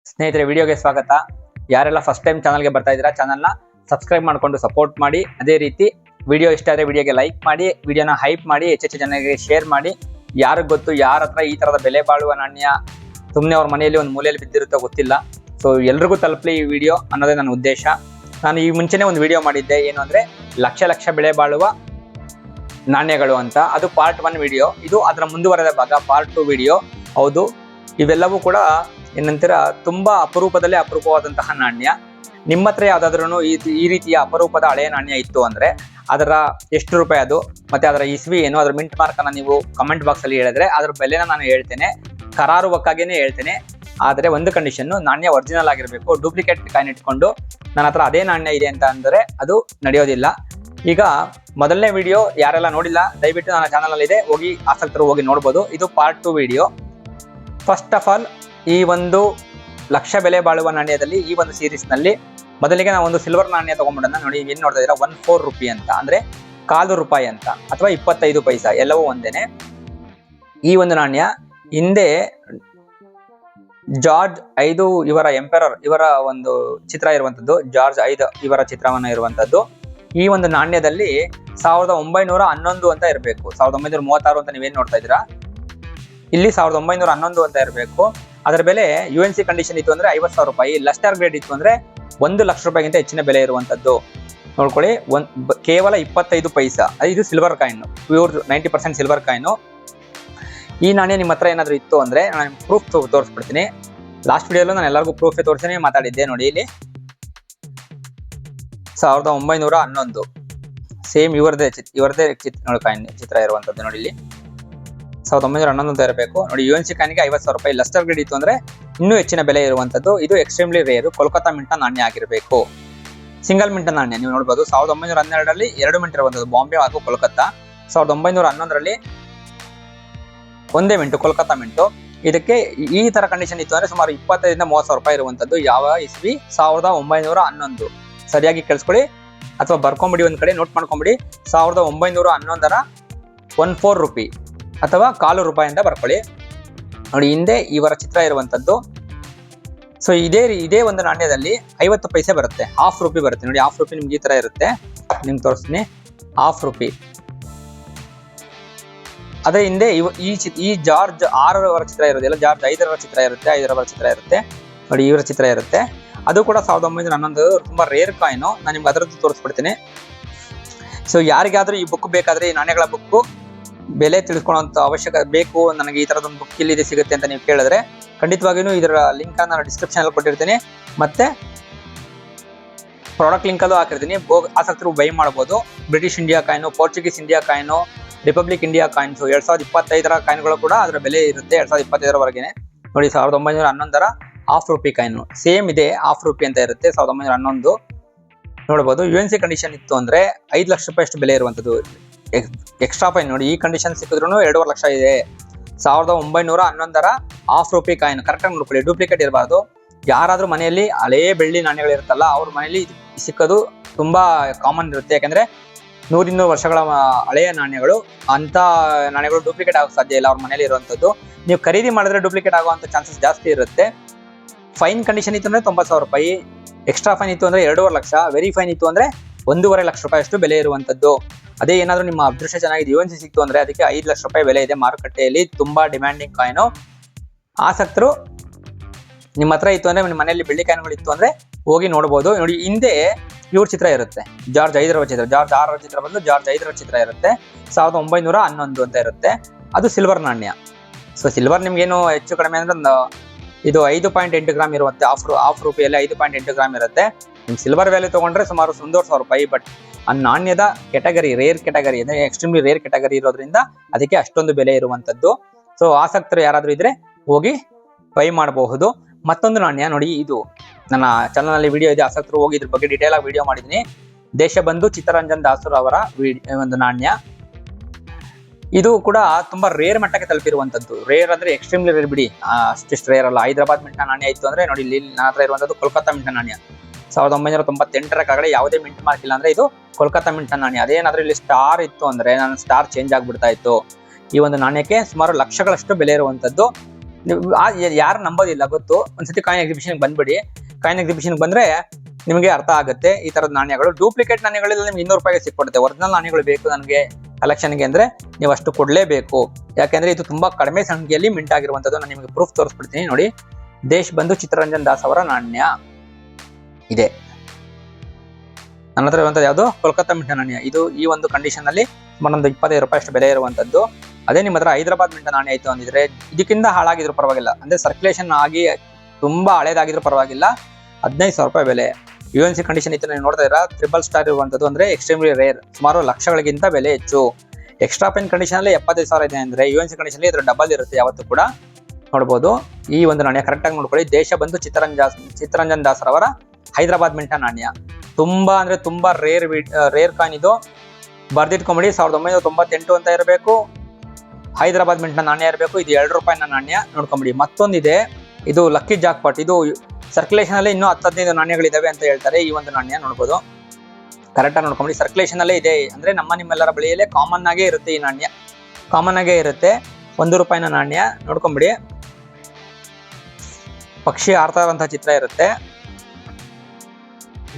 ಸ್ನೇಹಿತರೆ, ವಿಡಿಯೋಗೆ ಸ್ವಾಗತ. ಯಾರೆಲ್ಲ ಫಸ್ಟ್ ಟೈಮ್ ಚಾನಲ್ಗೆ ಬರ್ತಾ ಇದ್ದೀರಾ, ಚಾನಲ್ನ ಸಬ್ಸ್ಕ್ರೈಬ್ ಮಾಡಿಕೊಂಡು ಸಪೋರ್ಟ್ ಮಾಡಿ. ಅದೇ ರೀತಿ ವಿಡಿಯೋ ಇಷ್ಟ ಆದರೆ ವಿಡಿಯೋಗೆ ಲೈಕ್ ಮಾಡಿ, ವಿಡಿಯೋನ ಹೈಪ್ ಮಾಡಿ, ಹೆಚ್ಚೆಚ್ಚು ಜನರಿಗೆ ಶೇರ್ ಮಾಡಿ. ಯಾರಿಗೆ ಗೊತ್ತು ಯಾರ ಹತ್ರ ಈ ಥರದ ಬೆಲೆ ಬಾಳುವ ನಾಣ್ಯ ಸುಮ್ಮನೆ ಅವ್ರ ಮನೆಯಲ್ಲಿ ಒಂದು ಮೂಲೆಯಲ್ಲಿ ಬಿದ್ದಿರುತ್ತೋ ಗೊತ್ತಿಲ್ಲ. ಸೊ ಎಲ್ರಿಗೂ ತಲುಪಲಿ ಈ ವಿಡಿಯೋ ಅನ್ನೋದೇ ನನ್ನ ಉದ್ದೇಶ. ನಾನು ಈ ಮುಂಚೆನೇ ಒಂದು ವಿಡಿಯೋ ಮಾಡಿದ್ದೆ, ಏನು ಅಂದರೆ ಲಕ್ಷ ಬೆಲೆ ಬಾಳುವ ನಾಣ್ಯಗಳು ಅಂತ. ಅದು ಪಾರ್ಟ್ 1 ವಿಡಿಯೋ. ಇದು ಅದರ ಮುಂದುವರೆದ ಭಾಗ, ಪಾರ್ಟ್ 2 ವಿಡಿಯೋ. ಹೌದು, ಇವೆಲ್ಲವೂ ಕೂಡ ಏನಂತೀರ ತುಂಬಾ ಅಪರೂಪದಲ್ಲೇ ಅಪರೂಪವಾದಂತಹ ನಾಣ್ಯ. ನಿಮ್ಮ ಹತ್ರ ಯಾವ್ದಾದ್ರು ಈ ರೀತಿಯ ಅಪರೂಪದ ಹಳೆಯ ನಾಣ್ಯ ಇತ್ತು ಅಂದ್ರೆ ಅದರ ಎಷ್ಟು ರೂಪಾಯಿ ಅದು, ಮತ್ತೆ ಅದರ ಇಸ್ವಿ ಏನು, ಅದರ ಮಿಂಟ್ ಮಾರ್ಕ್ ಅನ್ನ ನೀವು ಕಮೆಂಟ್ ಬಾಕ್ಸ್ ಅಲ್ಲಿ ಹೇಳಿದ್ರೆ ಅದರ ಬೆಲೆನ ನಾನು ಹೇಳ್ತೇನೆ, ಕರಾರುವಕ್ಕಾಗೇನೆ ಹೇಳ್ತೇನೆ. ಆದ್ರೆ ಒಂದು ಕಂಡೀಷನ್, ನಾಣ್ಯ ಒರಿಜಿನಲ್ ಆಗಿರ್ಬೇಕು. ಡೂಪ್ಲಿಕೇಟ್ ಕಾಯಿನ್ ಇಟ್ಕೊಂಡು ನನ್ನ ಹತ್ರ ಅದೇ ನಾಣ್ಯ ಇದೆ ಅಂತ ಅಂದ್ರೆ ಅದು ನಡೆಯೋದಿಲ್ಲ. ಈಗ ಮೊದಲನೇ ವಿಡಿಯೋ ಯಾರೆಲ್ಲ ನೋಡಿಲ್ಲ, ದಯವಿಟ್ಟು ನನ್ನ ಚಾನಲ್ ಅಲ್ಲಿ ಇದೆ, ಹೋಗಿ ಆಸಕ್ತರು ಹೋಗಿ ನೋಡ್ಬೋದು. ಇದು part 2 video. First of all, ಈ ಒಂದು ಲಕ್ಷ ಬೆಲೆ ಬಾಳುವ ನಾಣ್ಯದಲ್ಲಿ ಈ ಒಂದು ಸೀರೀಸ್ ನಲ್ಲಿ ಮೊದಲಿಗೆ ನಾವು ಒಂದು ಸಿಲ್ವರ್ ನಾಣ್ಯ ತಗೊಂಡ್ಬಿಡೋಣ. ನೋಡಿ, ಏನ್ ನೋಡ್ತಾ ಇದೀರಾ, 1/4 ರೂಪಾಯಿ ಅಂತ, ಅಂದ್ರೆ ₹1/4 ಅಂತ, ಅಥವಾ 25 ಪೈಸಾ, ಎಲ್ಲವೂ ಒಂದೇನೆ. ಈ ಒಂದು ನಾಣ್ಯ ಹಿಂದೆ ಜಾರ್ಜ್ 5 ಇವರ ಎಂಪರರ್, ಇವರ ಒಂದು ಚಿತ್ರ ಇರುವಂತದ್ದು, ಜಾರ್ಜ್ 5 ಇವರ ಚಿತ್ರವನ್ನ ಇರುವಂತದ್ದು. ಈ ಒಂದು ನಾಣ್ಯದಲ್ಲಿ 1911 ಅಂತ ಇರಬೇಕು. 1936 ಅಂತ ನೀವೇನ್ ನೋಡ್ತಾ ಇದ್ದೀರಾ, ಇಲ್ಲಿ 1911 ಅಂತ ಇರಬೇಕು. ಅದರ ಬೆಲೆ UNC ಕಂಡೀಷನ್ ಇತ್ತು ಅಂದ್ರೆ 50,000 ರೂಪಾಯಿ. ಲಸ್ಟರ್ ಗ್ರೇಡ್ ಇತ್ತು ಅಂದ್ರೆ 1 ಲಕ್ಷ ರೂಪಾಯಿಗಿಂತ ಹೆಚ್ಚಿನ ಬೆಲೆ ಇರುವಂತದ್ದು. ನೋಡ್ಕೊಳ್ಳಿ, ಕೇವಲ 25 ಪೈಸಾ. ಇದು silver coin, pure 90% silver coin. ಈ ನಾಣ್ಯ ನಿಮ್ಮ ಹತ್ರ ಏನಾದ್ರು ಇತ್ತು ಅಂದ್ರೆ ನಾನು ಪ್ರೂಫ್ ತೋರಿಸ್ಬಿಡ್ತೀನಿ. ಲಾಸ್ಟ್ ವಿಡಿಯೋಲ್ಲೂ ನಾನು ಎಲ್ಲರಿಗೂ ಪ್ರೂಫ್ ತೋರಿಸಿ ಮಾತಾಡಿದ್ದೆ. ನೋಡಿ, ಇಲ್ಲಿ 1911 ಸೇಮ್ ಇವರದೇ ಕಾಯಿನ್ ಚಿತ್ರ ಇರುವಂತದ್ದು. ನೋಡಿ, ಇಲ್ಲಿ 1911 ಅಂತ ಇರಬೇಕು. ನೋಡಿ, UNC ಕಾಯಿನ್ಗೆ 50,000 ರೂಪಾಯಿ. ಲಸ್ಟರ್ ಗ್ರೇಡ್ ಇತ್ತು ಅಂದ್ರೆ ಇನ್ನೂ ಹೆಚ್ಚಿನ ಬೆಲೆ ಇರುವಂತದ್ದು. ಇದು ಎಕ್ಸ್ಟ್ರೀಮ್ಲಿ ರೇರು, ಕೋಲ್ಕತ್ತಾ ಮಿಂಟ ನಾಣ್ಯ ಆಗಿರಬೇಕು. ಸಿಂಗಲ್ ಮಿಂಟ ನಾಣ್ಯ ನೀವು ನೋಡಬಹುದು. 1912ರಲ್ಲಿ 2 ಮಿಂಟ್ ಇರುವಂತದ್ದು, ಬಾಂಬೆ ಹಾಗೂ ಕೋಲ್ಕತ್ತಾ. 1911ರಲ್ಲಿ ಒಂದೇ ಮಿಂಟು, ಕೋಲ್ಕತ್ತಾ ಮಿಂಟು. ಇದಕ್ಕೆ ಈ ತರ ಕಂಡೀಷನ್ ಇತ್ತು ಅಂದ್ರೆ ಸುಮಾರು 25,000 ರಿಂದ 30,000 ರೂಪಾಯಿ ಇರುವಂತದ್ದು. ಯಾವ ಇಸ್ವಿ? 1911. ಸರಿಯಾಗಿ ಕೇಳಿಸ್ಕೊಳ್ಳಿ, ಅಥವಾ ಬರ್ಕೊಂಬಿಡಿ, ಒಂದ್ ಕಡೆ ನೋಟ್ ಮಾಡ್ಕೊಂಬಿಡಿ. 1911ರ 1/4 ರೂಪಾಯಿ ಅಥವಾ ₹1/4 ಅಂತ ಬರ್ಕೊಳ್ಳಿ. ನೋಡಿ, ಹಿಂದೆ ಇವರ ಚಿತ್ರ ಇರುವಂತದ್ದು. ಸೊ ಇದೇ ಒಂದು ನಾಣ್ಯದಲ್ಲಿ 50 ಪೈಸೆ ಬರುತ್ತೆ, ½ ರೂಪಾಯಿ ಬರುತ್ತೆ. ನೋಡಿ, ½ ರೂಪಾಯಿ ನಿಮ್ಗೆ ಈ ತರ ಇರುತ್ತೆ, ನಿಮ್ಗೆ ತೋರಿಸ್ತೀನಿ. ½ ರೂಪಾಯಿ. ಅದೇ ಹಿಂದೆ ಈ ಜಾರ್ಜ್ 6ರವರ ಚಿತ್ರ ಇರೋದಿಲ್ಲ, ಜಾರ್ಜ್ 5ರವರ ಚಿತ್ರ ಇರುತ್ತೆ, 5ರವರ ಚಿತ್ರ ಇರುತ್ತೆ. ನೋಡಿ, ಇವರ ಚಿತ್ರ ಇರುತ್ತೆ. ಅದು ಕೂಡ 1911. ತುಂಬಾ ರೇರ್ ಕಾಯಿನ್. ನಾನು ನಿಮ್ಗೆ ಅದರದ್ದು ತೋರಿಸ್ಬಿಡ್ತೀನಿ. ಸೊ ಯಾರಿಗಾದ್ರೂ ಈ ಬುಕ್ ಬೇಕಾದ್ರೆ, ಈ ನಾಣ್ಯಗಳ ಬುಕ್ ಬೆಲೆ ತಿಳ್ಕೊಳ್ಳೋಂಥ ಅವಶ್ಯಕ ಬೇಕು, ನನಗೆ ಈ ತರದೊಂದು ಬುಕ್ ಇಲ್ಲಿ ಸಿಗುತ್ತೆ ಅಂತ ನೀವು ಕೇಳಿದ್ರೆ ಖಂಡಿತವಾಗಿಯೂ ಇದರ ಲಿಂಕ್ ನಾನು ಡಿಸ್ಕ್ರಿಪ್ಷನ್ ಅಲ್ಲಿ ಕೊಟ್ಟಿರ್ತೀನಿ, ಮತ್ತೆ ಪ್ರಾಡಕ್ಟ್ ಲಿಂಕ್ ಅಲ್ಲೂ ಹಾಕಿರ್ತೀನಿ. ಆಸಕ್ತರು ಬೈ ಮಾಡಬಹುದು. British India coin, Portuguese India coin, republic India coins, 2025ರ ಕಾಯಿನ್ಗಳು ಕೂಡ ಅದರ ಬೆಲೆ ಇರುತ್ತೆ, 2025ರವರೆಗೆ. ನೋಡಿ, 1911ರ ½ ರೂಪಾಯಿ ಕಾಯಿನ್ ಸೇಮ್ ಇದೆ, ½ ರೂಪಾಯಿ ಅಂತ ಇರುತ್ತೆ. 1911 ನೋಡಬಹುದು. UNC ಕಂಡೀಷನ್ ಇತ್ತು ಅಂದ್ರೆ 5 ಲಕ್ಷ ರೂಪಾಯಿ ಅಷ್ಟು ಬೆಲೆ ಇರುವಂತದ್ದು. Extra fine. ನೋಡಿ, ಈ ಕಂಡೀಷನ್ ಸಿಕ್ಕಿದ್ರು 2.5 ಲಕ್ಷ ಇದೆ. 1911ರ ½ ರೂಪಾಯಿ ಕಾಯಿನ್ ಕರೆಕ್ಟಾಗಿ ನೋಡ್ಕೊಳ್ಳಿ, ಡೂಪ್ಲಿಕೇಟ್ ಇರಬಾರ್ದು. ಯಾರಾದ್ರೂ ಮನೆಯಲ್ಲಿ ಹಳೇ ಬೆಳ್ಳಿ ನಾಣ್ಯಗಳು ಇರುತ್ತಲ್ಲ, ಅವ್ರ ಮನೆಯಲ್ಲಿ ಸಿಕ್ಕೋದು ತುಂಬಾ ಕಾಮನ್ ಇರುತ್ತೆ. ಯಾಕಂದ್ರೆ 100-200 ವರ್ಷಗಳ ಹಳೆಯ ನಾಣ್ಯಗಳು, ಅಂತ ನಾಣ್ಯಗಳು ಡೂಪ್ಲಿಕೇಟ್ ಆಗೋ ಸಾಧ್ಯ ಇಲ್ಲ ಅವ್ರ ಮನೆಯಲ್ಲಿ ಇರುವಂತದ್ದು. ನೀವು ಖರೀದಿ ಮಾಡಿದ್ರೆ ಡೂಪ್ಲಿಕೇಟ್ ಆಗುವಂತ ಚಾನ್ಸಸ್ ಜಾಸ್ತಿ ಇರುತ್ತೆ. ಫೈನ್ ಕಂಡೀಷನ್ ಇತ್ತು ಅಂದ್ರೆ 90,000 ರೂಪಾಯಿ. ಎಕ್ಸ್ಟ್ರಾ ಫೈನ್ ಇತ್ತು ಅಂದ್ರೆ 2.5 ಲಕ್ಷ. ವೆರಿ ಫೈನ್ ಇತ್ತು ಅಂದ್ರೆ 1.5 ಲಕ್ಷ ರೂಪಾಯಿ ಅಷ್ಟು ಬೆಲೆ ಇರುವಂತದ್ದು. ಅದೇ ಏನಾದ್ರೂ ನಿಮ್ಮ ಅದೃಷ್ಟ ಚೆನ್ನಾಗಿದೆ, UNC ಸಿಕ್ತು ಅಂದ್ರೆ ಅದಕ್ಕೆ 5 ಲಕ್ಷ ರೂಪಾಯಿ ಬೆಲೆ ಇದೆ ಮಾರುಕಟ್ಟೆಯಲ್ಲಿ. ತುಂಬಾ ಡಿಮ್ಯಾಂಡಿಂಗ್ ಕಾಯಿನ್. ಆಸಕ್ತರು ನಿಮ್ಮ ಹತ್ರ ಇತ್ತು ಅಂದ್ರೆ, ನಿಮ್ಮ ಮನೆಯಲ್ಲಿ ಬೆಳ್ಳಿ ಕಾಯಿನ್ಗಳು ಇತ್ತು ಅಂದ್ರೆ ಹೋಗಿ ನೋಡಬಹುದು. ನೋಡಿ, ಹಿಂದೆ ಇವ್ರ ಚಿತ್ರ ಇರುತ್ತೆ, ಜಾರ್ಜ್ 5ರವರ ಚಿತ್ರ. ಜಾರ್ಜ್ 6ರವರ ಚಿತ್ರ ಬಂದು ಜಾರ್ಜ್ 5ರವರ ಚಿತ್ರ ಇರುತ್ತೆ. 1911 ಅಂತ ಇರುತ್ತೆ. ಅದು ಸಿಲ್ವರ್ ನಾಣ್ಯ. ಸೊ ಸಿಲ್ವರ್ ನಿಮ್ಗೇನು ಹೆಚ್ಚು ಕಡಿಮೆ ಅಂದ್ರೆ ಇದು 5.8 ಗ್ರಾಮ್ ಇರುತ್ತೆ. ½ ರೂಪಾಯಲ್ಲಿ 5.8 ಗ್ರಾಮ್ ಇರುತ್ತೆ. ನಿಮ್ ಸಿಲ್ವರ್ ವ್ಯಾಲ್ಯೂ ತಗೊಂಡ್ರೆ ಸುಮಾರು 1,500 ರೂಪಾಯಿ. ಬಟ್ ಆ ನಾಣ್ಯದ ಕೆಟಗರಿ ರೇರ್ ಕೆಟಗರಿ, ಅಂದ್ರೆ ಎಕ್ಸ್ಟ್ರೀಮ್ಲಿ ರೇರ್ ಕೆಟಗರಿ ಇರೋದ್ರಿಂದ ಅದಕ್ಕೆ ಅಷ್ಟೊಂದು ಬೆಲೆ ಇರುವಂತದ್ದು. ಸೊ ಆಸಕ್ತರು ಯಾರಾದ್ರೂ ಇದ್ರೆ ಹೋಗಿ ಬೈ ಮಾಡಬಹುದು. ಮತ್ತೊಂದು ನಾಣ್ಯ ನೋಡಿ, ಇದು ನನ್ನ ಚಾನಲ್ ಅಲ್ಲಿ ವಿಡಿಯೋ ಇದೆ, ಆಸಕ್ತರು ಹೋಗಿ ಇದ್ರ ಬಗ್ಗೆ ಡೀಟೇಲ್ ಆಗಿ ವಿಡಿಯೋ ಮಾಡಿದೀನಿ. ದೇಶಬಂಧು ಚಿತ್ತರಂಜನ್ ದಾಸರು ಅವರ ಒಂದು ನಾಣ್ಯ. ಇದು ಕೂಡ ತುಂಬಾ ರೇರ್ ಮಟ್ಟಕ್ಕೆ ತಲುಪಿರುವಂತದ್ದು. ರೇರ್ ಅಂದ್ರೆ ಎಕ್ಸ್ಟ್ರೀಮ್ಲಿ ರೇರ್ ಬಿಡಿ, ಅಷ್ಟಿಷ್ಟು ರೇರ್ ಅಲ್ಲ. ಹೈದರಾಬಾದ್ ಮಿಂಟ ನಾಣ್ಯ ಇತ್ತು ಅಂದ್ರೆ ನೋಡಿ, ಇಲ್ಲಿ ನನ್ನ ಹತ್ರ ಇರುವಂತದ್ದು ಕೋಲ್ಕತ್ತಾ ಮಿಂಟ ನಾಣ್ಯ. 1998ರ ಕೆಳಗಡೆ ಯಾವುದೇ ಮಿಂಟ್ ಮಾರ್ಕ್ ಇಲ್ಲ ಅಂದ್ರೆ ಇದು ಕೋಲ್ಕತ್ತಾ ಮಿಂಟ ನಾಣ್ಯ. ಅದೇನಾದ್ರೂ ಇಲ್ಲಿ ಸ್ಟಾರ್ ಇತ್ತು ಅಂದ್ರೆ ನನ್ನ ಸ್ಟಾರ್ ಚೇಂಜ್ ಆಗ್ಬಿಡ್ತಾ ಇತ್ತು. ಈ ಒಂದು ನಾಣ್ಯಕ್ಕೆ ಸುಮಾರು ಲಕ್ಷಗಳಷ್ಟು ಬೆಲೆ ಇರುವಂತದ್ದು. ಯಾರು ನಂಬೋದಿಲ್ಲ ಗೊತ್ತು. ಒಂದ್ಸತಿ ಕಾಯಿನ್ ಎಕ್ಸಿಬಿಷನ್ ಬಂದ್ಬಿಡಿ. ಕಾಯಿನ್ ಎಕ್ಸಿಬಿಷನ್ ಬಂದ್ರೆ ನಿಮಗೆ ಅರ್ಥ ಆಗುತ್ತೆ. ಈ ತರದ ನಾಣ್ಯಗಳು ಡೂಪ್ಲಿಕೇಟ್ ನಾಣ್ಯಗಳೆಲ್ಲ ನಿಮ್ಗೆ 200 ರೂಪಾಯಿಗೆ ಸಿಕ್ಕೊಡುತ್ತೆ. ಒರಿಜಿನಲ್ ನಾಣ್ಯಗಳು ಬೇಕು ನನಗೆ ಕಲೆಕ್ಷನ್ಗೆ ಅಂದ್ರೆ ನೀವು ಅಷ್ಟು ಕೊಡ್ಲೇಬೇಕು. ಯಾಕೆಂದ್ರೆ ಇದು ತುಂಬಾ ಕಡಿಮೆ ಸಂಖ್ಯೆಯಲ್ಲಿ ಮಿಂಟ್ ಆಗಿರುವಂತದ್ದು. ನಾನು ನಿಮಗೆ ಪ್ರೂಫ್ ತೋರಿಸ್ಬಿಡ್ತೀನಿ ನೋಡಿ. ದೇಶ್ ಬಂಧು ಚಿತ್ತರಂಜನ್ ದಾಸ್ ಅವರ ನಾಣ್ಯ ಇದೆ ನನ್ನ ಹತ್ರ ಇರುವಂತದ್ದು. ಯಾವುದು ಕೋಲ್ಕತ್ತಾ ಮಿಂಟ್ ನಾಣ್ಯ. ಇದು ಈ ಒಂದು ಕಂಡೀಷನ್ ಅಲ್ಲಿ ಸುಮಾರು ಒಂದು 25 ರೂಪಾಯಿ ಅಷ್ಟು ಬೆಲೆ ಇರುವಂತದ್ದು. ಅದೇ ನಿಮ್ಮ ಹತ್ರ ಹೈದರಾಬಾದ್ ಮಿಂಟ್ ನಾಣ್ಯ ಆಯ್ತು ಅಂದಿದ್ರೆ ಇದಕ್ಕಿಂತ ಹಾಳಾಗಿದ್ರು ಪರವಾಗಿಲ್ಲ, ಅಂದ್ರೆ ಸರ್ಕ್ಯುಲೇಷನ್ ಆಗಿ ತುಂಬಾ ಹಳೇದಾಗಿದ್ರು ಪರವಾಗಿಲ್ಲ, 15,000 ರೂಪಾಯಿ ಬೆಲೆ. UNC ಕಂಡೀಷನ್ ಇತ್ತು ನೀವು ನೋಡ್ತಾ ಇದ್ದೀರಾ. 3 ಸ್ಟಾರ್ ಇರುವಂತದ್ದು, ಅಂದ್ರೆ ಎಕ್ಸ್ಟ್ರೀಮ್ಲಿ ರೇರ್, ಸುಮಾರು ಲಕ್ಷಗಳಿಗಿಂತ ಬೆಲೆ ಹೆಚ್ಚು. ಎಕ್ಸ್ಟ್ರಾ ಪೆನ್ ಕಂಡೀಷನ್ ಅಲ್ಲಿ 75,000 ಇದೆ ಅಂದ್ರೆ UNC ಕಂಡೀಷನ್ ಅಲ್ಲಿ ಇದ್ರ ಡಬಲ್ ಇರುತ್ತೆ ಯಾವತ್ತೂ ಕೂಡ. ನೋಡಬಹುದು ಈ ಒಂದು ನಾಣ್ಯ ಕರೆಕ್ಟ್ ಆಗಿ ನೋಡ್ಕೊಳ್ಳಿ. ದೇಶ ಬಂದು ಚಿತ್ತರಂಜನ್ ದಾಸರವರ ಹೈದರಾಬಾದ್ ಮಿಂಟ ನಾಣ್ಯ. ತುಂಬಾ ಅಂದ್ರೆ ತುಂಬಾ ರೇರ್ ಕಾಯಿನ್ ಇದು. ಬರ್ದಿಟ್ಕೊಂಬಿಡಿ, 1998 ಅಂತ ಇರಬೇಕು. ಹೈದರಾಬಾದ್ ಮಿಂಟ್ ನಾಣ್ಯ ಇರಬೇಕು. ಇದು 2 ರೂಪಾಯಿನ ನಾಣ್ಯ ನೋಡ್ಕೊಂಬಿಡಿ. ಮತ್ತೊಂದಿದೆ, ಇದು ಲಕ್ಕಿ ಜಾಕ್ ಪಾಟ್. ಇದು ಸರ್ಕ್ಯುಲೇಷನ್ ಅಲ್ಲಿ ಇನ್ನೂ 10-15 ನಾಣ್ಯಗಳಿದಾವೆ ಅಂತ ಹೇಳ್ತಾರೆ. ಈ ಒಂದು ನಾಣ್ಯ ನೋಡ್ಬೋದು, ಕರೆಕ್ಟ್ ಆಗಿ ನೋಡ್ಕೊಂಬಿಡಿ. ಸರ್ಕ್ಯುಲೇಷನ್ ಅಲ್ಲೇ ಇದೆ, ಅಂದ್ರೆ ನಿಮ್ಮೆಲ್ಲರ ಬಳಿಯಲ್ಲೇ ಕಾಮನ್ ಆಗೇ ಇರುತ್ತೆ. ಈ ನಾಣ್ಯ ಕಾಮನ್ ಆಗೇ ಇರುತ್ತೆ. 1 ರೂಪಾಯಿನ ನಾಣ್ಯ ನೋಡ್ಕೊಂಬಿಡಿ. ಪಕ್ಷಿ ಆಡ್ತಾ ಇರುವಂತಹ ಚಿತ್ರ ಇರುತ್ತೆ.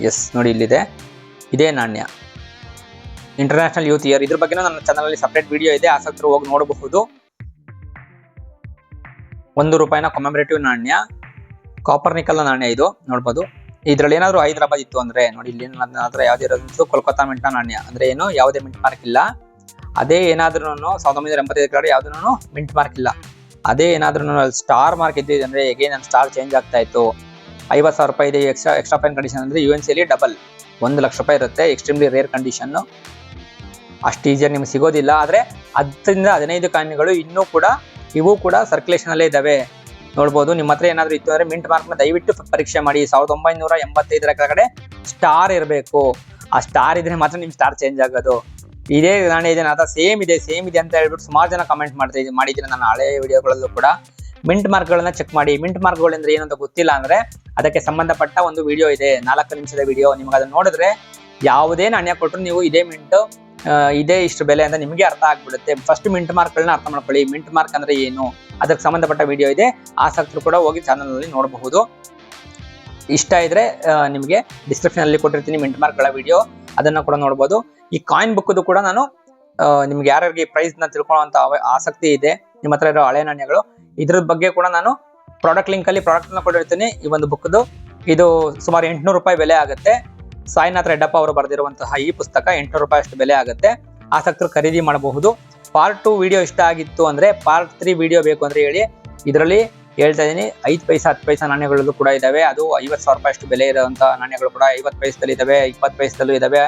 ಎಸ್ ನೋಡಿ, ಇಲ್ಲಿದೆ, ಇದೇ ನಾಣ್ಯ. ಇಂಟರ್ನ್ಯಾಷನಲ್ ಯೂತ್ ಇಯರ್, ಇದ್ರ ಬಗ್ಗೆ ನನ್ನ ಚಾನಲ್ ಅಲ್ಲಿ ಸಪರೇಟ್ ವಿಡಿಯೋ ಇದೆ, ಆಸಕ್ತರು ಹೋಗಿ ನೋಡಬಹುದು. 1 ರೂಪಾಯಿನ ಕಮೆಮರೇಟಿವ್ ನಾಣ್ಯ, ಕಾಪರ್ ನಿಕಲ್ ನಾಣ್ಯ ಇದು ನೋಡ್ಬೋದು. ಇದ್ರಲ್ಲಿ ಏನಾದ್ರು ಹೈದರಾಬಾದ್ ಇತ್ತು ಅಂದ್ರೆ ನೋಡಿ, ಇಲ್ಲಿ ನನ್ನ ಹತ್ರ ಯಾವ್ದಿರೋದು ಕೋಲ್ಕತ್ತಾ ಮಿಂಟ ನಾಣ್ಯ, ಅಂದ್ರೆ ಏನು ಯಾವುದೇ ಮಿಂಟ್ ಮಾರ್ಕ್ ಇಲ್ಲ. ಅದೇ ಏನಾದ್ರೂ 1985 ಕಡೆ ಯಾವ್ದು ಮಿಂಟ್ ಮಾರ್ಕ್ ಇಲ್ಲ. ಅದೇ ಏನಾದ್ರೂ ಸ್ಟಾರ್ ಮಾರ್ಕ್ ಇದ್ದಿದೆ ಅಂದ್ರೆ ಹೇಗೆ ನನ್ನ ಸ್ಟಾರ್ ಚೇಂಜ್ ಆಗ್ತಾ ಇತ್ತು. 50,000 ರೂಪಾಯಿ ಇದೆ. ಎಕ್ಸ್ಟ್ರಾ ಪೆನ್ ಕಂಡೀಷನ್ ಅಂದ್ರೆ UNC ಅಲ್ಲಿ ಡಬಲ್ 1 ಲಕ್ಷ ರೂಪಾಯಿ ಇರುತ್ತೆ. ಎಕ್ಸ್ಟ್ರೀಮ್ಲಿ ರೇರ್ ಕಂಡೀಷನ್, ಅಷ್ಟು ಈಸಿಯಾಗಿ ನಿಮ್ಗೆ ಸಿಗೋದಿಲ್ಲ. ಆದ್ರೆ 10-15 ಕಾಯಿನ್ಗಳು ಇನ್ನೂ ಕೂಡ ಇವು ಕೂಡ ಸರ್ಕ್ಯುಲೇಷನ್ ಅಲ್ಲೇ ಇದಾವೆ ನೋಡ್ಬೋದು. ನಿಮ್ಮ ಹತ್ರ ಏನಾದ್ರು ಇತ್ತು ಅಂದ್ರೆ ಮಿಂಟ್ ಮಾರ್ಕ್ ನ ದಯವಿಟ್ಟು ಪರೀಕ್ಷೆ ಮಾಡಿ. 1985 ಕೆಳಗಡೆ ಸ್ಟಾರ್ ಇರಬೇಕು. ಆ ಸ್ಟಾರ್ ಇದ್ರೆ ಮಾತ್ರ ನಿಮ್ ಸ್ಟಾರ್ ಚೇಂಜ್ ಆಗೋದು. ಇದೇ ನಾಣ್ಯ ಇದೆ ನನ್ನ ಸೇಮ್ ಇದೆ ಅಂತ ಹೇಳ್ಬಿಟ್ಟು ಸುಮಾರು ಜನ ಕಮೆಂಟ್ ಮಾಡಿದ್ರೆ ನನ್ನ ಹಳೆ ವಿಡಿಯೋಗಳಲ್ಲೂ ಕೂಡ. ಮಿಂಟ್ ಮಾರ್ಕ್ ಗಳನ್ನ ಚೆಕ್ ಮಾಡಿ. ಮಿಂಟ್ ಮಾರ್ಕ್ ಗಳು ಅಂದ್ರೆ ಏನಂತ ಗೊತ್ತಿಲ್ಲ ಅಂದ್ರೆ ಅದಕ್ಕೆ ಸಂಬಂಧಪಟ್ಟ ಒಂದು ವಿಡಿಯೋ ಇದೆ, 4 ನಿಮಿಷದ ವಿಡಿಯೋ. ನಿಮ್ಗೆ ಅದನ್ನ ನೋಡಿದ್ರೆ ಯಾವುದೇ ನಾಣ್ಯ ಕೊಟ್ಟರು ನೀವು ಇದೇ ಮಿಂಟ್, ಇದೇ ಇಷ್ಟು ಬೆಲೆ ಅಂತ ನಿಮಗೆ ಅರ್ಥ ಆಗ್ಬಿಡುತ್ತೆ. ಫಸ್ಟ್ ಮಿಂಟ್ ಮಾರ್ಕ್ ಗಳನ್ನ ಅರ್ಥ ಮಾಡ್ಕೊಳ್ಳಿ. ಮಿಂಟ್ ಮಾರ್ಕ್ ಅಂದ್ರೆ ಏನು, ಅದಕ್ಕೆ ಸಂಬಂಧಪಟ್ಟ ವಿಡಿಯೋ ಇದೆ, ಆಸಕ್ತರು ಕೂಡ ಹೋಗಿ ಚಾನಲ್ ನಲ್ಲಿ ನೋಡಬಹುದು. ಇಷ್ಟ ಇದ್ರೆ ನಿಮಗೆ ಡಿಸ್ಕ್ರಿಪ್ಷನ್ ಅಲ್ಲಿ ಕೊಟ್ಟಿರ್ತೀನಿ ಮಿಂಟ್ ಮಾರ್ಕ್ ಗಳ ವಿಡಿಯೋ, ಅದನ್ನ ಕೂಡ ನೋಡಬಹುದು. ಈ ಕಾಯಿನ್ ಬುಕ್ ಕೂಡ ನಾನು ನಿಮ್ಗೆ ಯಾರ್ಯಾರಿಗೆ ಪ್ರೈಸ್ ನ ತಿಳ್ಕೊಳ್ಳುವಂತ ಆಸಕ್ತಿ ಇದೆ, ನಿಮ್ಮ ಹತ್ರ ಇರೋ ಹಳೆ ನಾಣ್ಯಗಳು, ಇದ್ರ ಬಗ್ಗೆ ಕೂಡ ನಾನು ಪ್ರಾಡಕ್ಟ್ ಲಿಂಕ್ ಅಲ್ಲಿ ಪ್ರಾಡಕ್ಟ್ ನ ಕೊಟ್ಟಿರ್ತೀನಿ. ಈ ಒಂದು ಬುಕ್ದು ಇದು ಸುಮಾರು 800 ರೂಪಾಯಿ ಬೆಲೆ ಆಗುತ್ತೆ. ಸಾಯಿನಾಥ್ ರೆಡ್ಡಪ್ಪ ಅವರು ಬರೆದಿರುವಂತಹ ಈ ಪುಸ್ತಕ 800 ರೂಪಾಯಿ ಅಷ್ಟು ಬೆಲೆ ಆಗುತ್ತೆ. ಆಸಕ್ತರು ಖರೀದಿ ಮಾಡಬಹುದು. ಪಾರ್ಟ್ 2 ವಿಡಿಯೋ ಇಷ್ಟ ಆಗಿತ್ತು ಅಂದ್ರೆ ಪಾರ್ಟ್ 3 ವಿಡಿಯೋ ಬೇಕು ಅಂದ್ರೆ ಹೇಳಿ. ಇದರಲ್ಲಿ ಹೇಳ್ತಾ ಇದೀನಿ 5 ಪೈಸಾ 10 ಪೈಸಾ ನಾಣ್ಯಗಳು ಕೂಡ ಇದಾವೆ. ಅದು 50,000 ರೂಪಾಯಿ ಅಷ್ಟು ಬೆಲೆ ಇರುವಂತ ನಾಣ್ಯಗಳು ಕೂಡ 50 ಪೈಸದಲ್ಲಿ ಇದಾವೆ, 20 ಪೈಸದಲ್ಲೂ ಇದಾವೆ.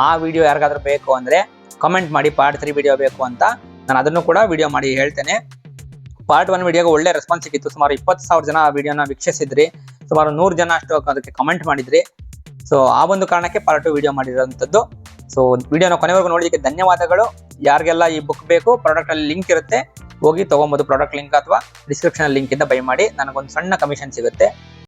ಆ ವಿಡಿಯೋ ಯಾರಿಗಾದ್ರೂ ಬೇಕು ಅಂದ್ರೆ ಕಮೆಂಟ್ ಮಾಡಿ, ಪಾರ್ಟ್ 3 ವಿಡಿಯೋ ಬೇಕು ಅಂತ. ನಾನು ಅದನ್ನು ಕೂಡ ವಿಡಿಯೋ ಮಾಡಿ ಹೇಳ್ತೇನೆ. ಪಾರ್ಟ್ 1 ವಿಡಿಯೋಗೆ ಒಳ್ಳೆ ರೆಸ್ಪಾನ್ಸ್ ಸಿಕ್ಕಿತ್ತು. ಸುಮಾರು 20,000 ಜನ ವಿಡಿಯೋನ ವೀಕ್ಷಿಸಿದ್ರಿ, ಸುಮಾರು 100 ಜನ ಅಷ್ಟು ಅದಕ್ಕೆ ಕಮೆಂಟ್ ಮಾಡಿದ್ರಿ. ಸೊ ಆ ಒಂದು ಕಾರಣಕ್ಕೆ ಪಾರ್ಟ್ 2 ವಿಡಿಯೋ ಮಾಡಿರೋಂಥದ್ದು. ಸೊ ವಿಡಿಯೋನ ಕೊನೆವರೆಗೂ ನೋಡೋದಕ್ಕೆ ಧನ್ಯವಾದಗಳು. ಯಾರಿಗೆಲ್ಲ ಈ ಬುಕ್ ಬೇಕು, ಪ್ರಾಡಕ್ಟ್ ಅಲ್ಲಿ ಲಿಂಕ್ ಇರುತ್ತೆ, ಹೋಗಿ ತಗೊಬಹುದು. ಪ್ರಾಡಕ್ಟ್ ಲಿಂಕ್ ಅಥವಾ ಡಿಸ್ಕ್ರಿಪ್ಷನ್ ಲಿಂಕ್ ಇಂದ ಬೈ ಮಾಡಿ, ನನಗೊಂದು ಸಣ್ಣ ಕಮಿಷನ್ ಸಿಗುತ್ತೆ.